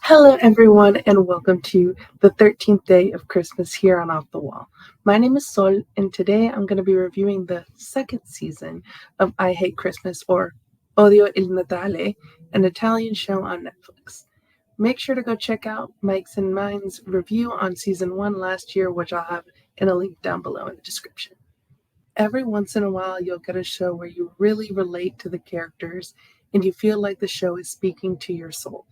Hello, everyone, and welcome to the 13th day of Christmas here on Off the Wall. My name is Sol, and today I'm going to be reviewing the second season of I Hate Christmas, or Odio Natale, an Italian show on Netflix. Make sure to go check out Mike's and mine's review on season 1 last year, which I'll have in a link down below in the description. Every once in a while, you'll get a show where you really relate to the characters and you feel like the show is speaking to your soul.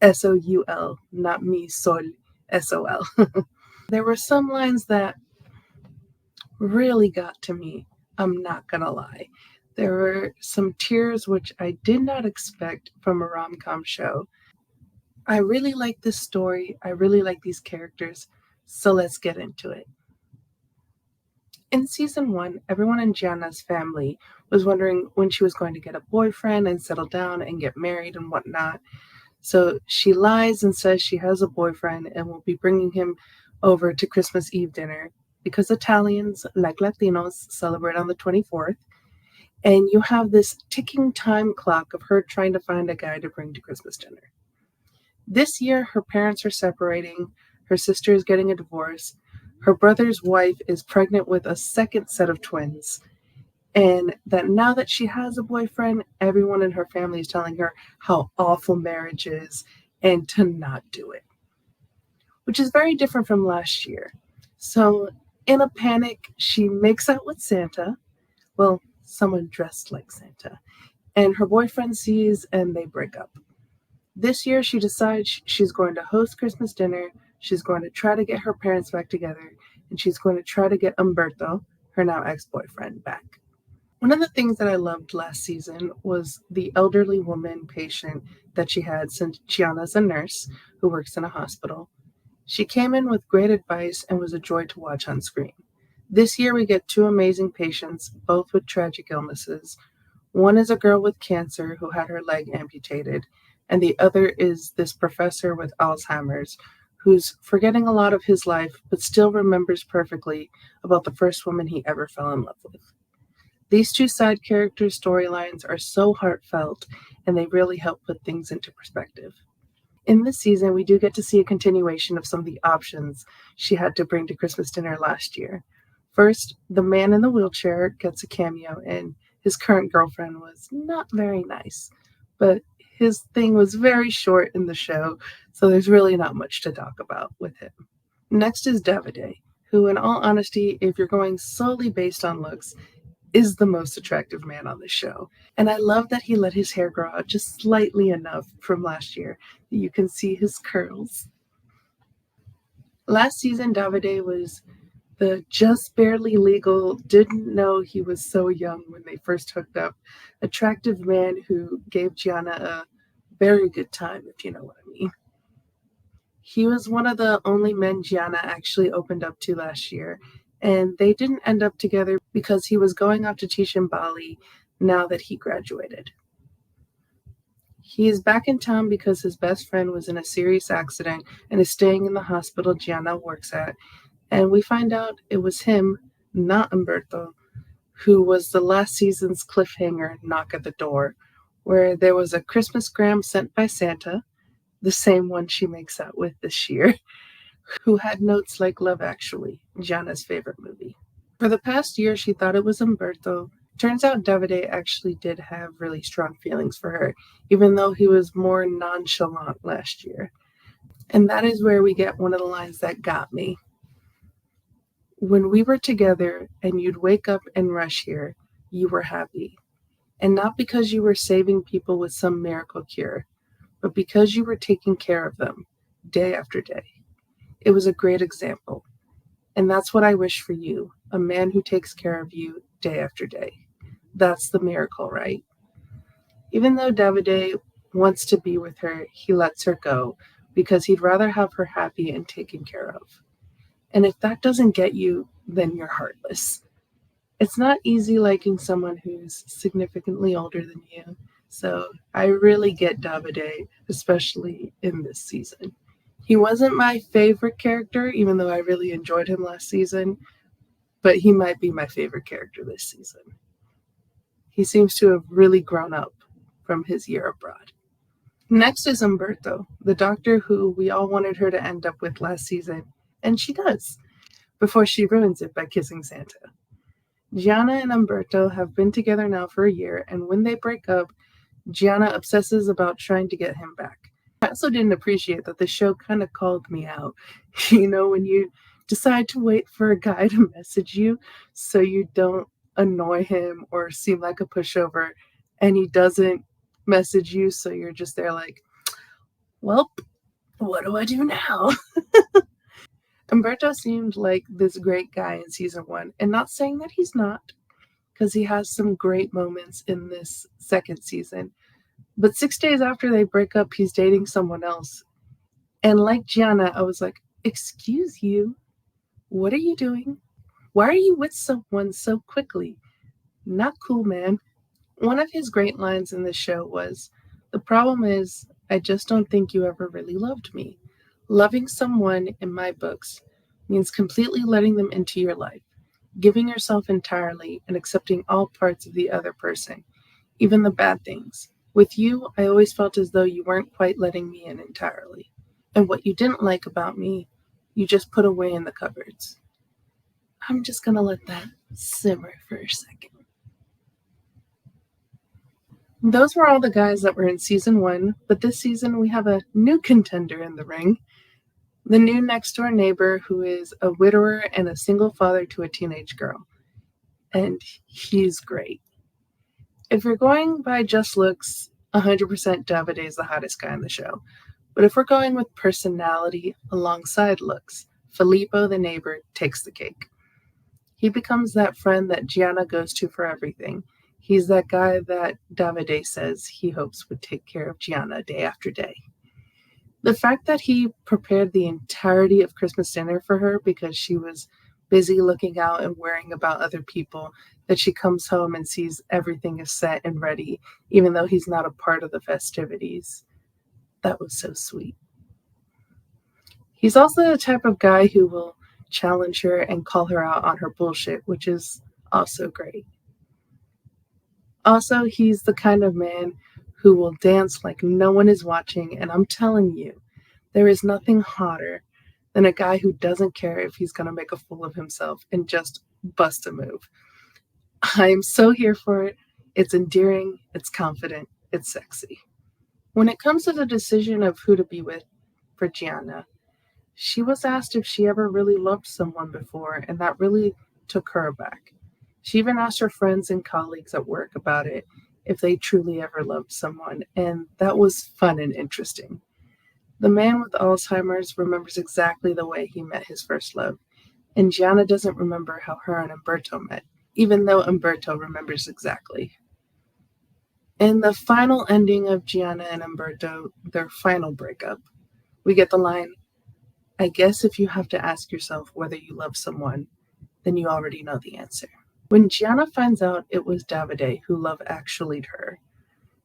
SOUL, not me, Sol, SOL. There were some lines that really got to me, I'm not gonna lie. There were some tears which I did not expect from a rom-com show. I really like this story, I really like these characters, so let's get into it. In season 1, everyone in Gianna's family was wondering when she was going to get a boyfriend and settle down and get married and whatnot. So she lies and says she has a boyfriend and will be bringing him over to Christmas Eve dinner because Italians, like Latinos, celebrate on the 24th. And you have this ticking time clock of her trying to find a guy to bring to Christmas dinner. This year, her parents are separating, her sister is getting a divorce, her brother's wife is pregnant with a second set of twins, and that now that she has a boyfriend, everyone in her family is telling her how awful marriage is and to not do it, which is very different from last year. So, in a panic, she makes out with Santa. Well, someone dressed like Santa. And her boyfriend sees and they break up. This year, she decides she's going to host Christmas dinner. She's going to try to get her parents back together. And she's going to try to get Umberto, her now ex boyfriend, back. One of the things that I loved last season was the elderly woman patient that she had, since Gianna's a nurse who works in a hospital. She came in with great advice and was a joy to watch on screen. This year we get two amazing patients, both with tragic illnesses. One is a girl with cancer who had her leg amputated, and the other is this professor with Alzheimer's who's forgetting a lot of his life but still remembers perfectly about the first woman he ever fell in love with. These two side characters' storylines are so heartfelt and they really help put things into perspective. In this season, we do get to see a continuation of some of the options she had to bring to Christmas dinner last year. First, the man in the wheelchair gets a cameo, and his current girlfriend was not very nice, but his thing was very short in the show, so there's really not much to talk about with him. Next is Davide, who, in all honesty, if you're going solely based on looks, is the most attractive man on the show. And I love that he let his hair grow out just slightly enough from last year that you can see his curls. Last season, Davide was the just barely legal, didn't know he was so young when they first hooked up, attractive man who gave Gianna a very good time, if you know what I mean. He was one of the only men Gianna actually opened up to last year, and they didn't end up together because he was going off to teach in Bali now that he graduated. He is back in town because his best friend was in a serious accident and is staying in the hospital Gianna works at, and we find out it was him, not Umberto, who was the last season's cliffhanger knock at the door, where there was a Christmas gram sent by Santa, the same one she makes out with this year, who had notes like Love Actually, Gianna's favorite movie. For the past year, she thought it was Umberto. Turns out Davide actually did have really strong feelings for her, even though he was more nonchalant last year. And that is where we get one of the lines that got me. When we were together and you'd wake up and rush here, you were happy. And not because you were saving people with some miracle cure, but because you were taking care of them, day after day. It was a great example. And that's what I wish for you, a man who takes care of you day after day. That's the miracle, right? Even though Davide wants to be with her, he lets her go because he'd rather have her happy and taken care of. And if that doesn't get you, then you're heartless. It's not easy liking someone who's significantly older than you. So I really get Davide, especially in this season. He wasn't my favorite character, even though I really enjoyed him last season, but he might be my favorite character this season. He seems to have really grown up from his year abroad. Next is Umberto, the doctor who we all wanted her to end up with last season, and she does, before she ruins it by kissing Santa. Gianna and Umberto have been together now for a year, and when they break up, Gianna obsesses about trying to get him back. I also didn't appreciate that the show kind of called me out. When you decide to wait for a guy to message you so you don't annoy him or seem like a pushover, and he doesn't message you, so you're just there like, well, what do I do now? Umberto seemed like this great guy in season one, and not saying that he's not, because he has some great moments in this second season. But 6 days after they break up, he's dating someone else. And like Gianna, I was like, excuse you, what are you doing? Why are you with someone so quickly? Not cool, man. One of his great lines in this show was, the problem is, I just don't think you ever really loved me. Loving someone, in my books, means completely letting them into your life, giving yourself entirely and accepting all parts of the other person, even the bad things. With you, I always felt as though you weren't quite letting me in entirely. And what you didn't like about me, you just put away in the cupboards. I'm just gonna let that simmer for a second. Those were all the guys that were in season one, but this season we have a new contender in the ring. The new next door neighbor who is a widower and a single father to a teenage girl. And he's great. If you're going by just looks, 100% Davide is the hottest guy in the show. But if we're going with personality alongside looks, Filippo the neighbor takes the cake. He becomes that friend that Gianna goes to for everything. He's that guy that Davide says he hopes would take care of Gianna day after day. The fact that he prepared the entirety of Christmas dinner for her because she was busy looking out and worrying about other people, that she comes home and sees everything is set and ready, even though he's not a part of the festivities. That was so sweet. He's also the type of guy who will challenge her and call her out on her bullshit, which is also great. Also, he's the kind of man who will dance like no one is watching, and I'm telling you, there is nothing hotter than a guy who doesn't care if he's going to make a fool of himself and just bust a move. I'm so here for it. It's endearing, it's confident, it's sexy. When it comes to the decision of who to be with for Gianna, she was asked if she ever really loved someone before, and that really took her aback. She even asked her friends and colleagues at work about it, if they truly ever loved someone, and that was fun and interesting. The man with Alzheimer's remembers exactly the way he met his first love, and Gianna doesn't remember how her and Umberto met, even though Umberto remembers exactly. In the final ending of Gianna and Umberto, their final breakup, we get the line, I guess if you have to ask yourself whether you love someone, then you already know the answer. When Gianna finds out it was Davide who love actually'd her,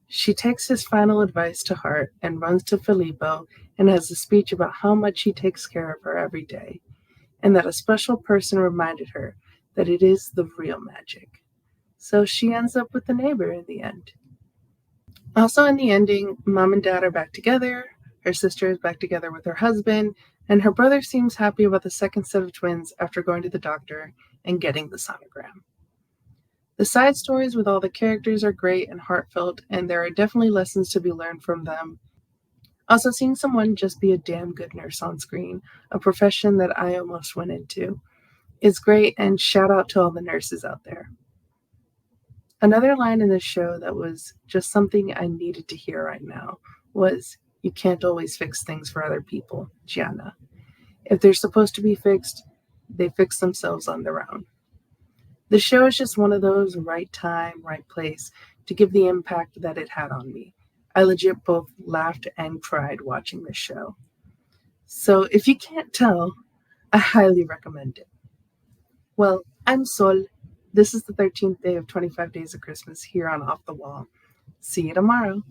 she takes his final advice to heart and runs to Filippo and has a speech about how much he takes care of her every day, and that a special person reminded her that it is the real magic. So she ends up with the neighbor in the end. Also, in the ending, mom and dad are back together, her sister is back together with her husband, and her brother seems happy about the second set of twins after going to the doctor and getting the sonogram. The side stories with all the characters are great and heartfelt, and there are definitely lessons to be learned from them. Also, seeing someone just be a damn good nurse on screen, a profession that I almost went into, is great, and shout out to all the nurses out there. Another line in this show that was just something I needed to hear right now was, you can't always fix things for other people, Gianna. If they're supposed to be fixed, they fix themselves on their own. The show is just one of those right time, right place to give the impact that it had on me. I legit both laughed and cried watching this show. So if you can't tell, I highly recommend it. Well, I'm Sol. This is the 13th day of 25 Days of Christmas here on Off the Wall. See you tomorrow.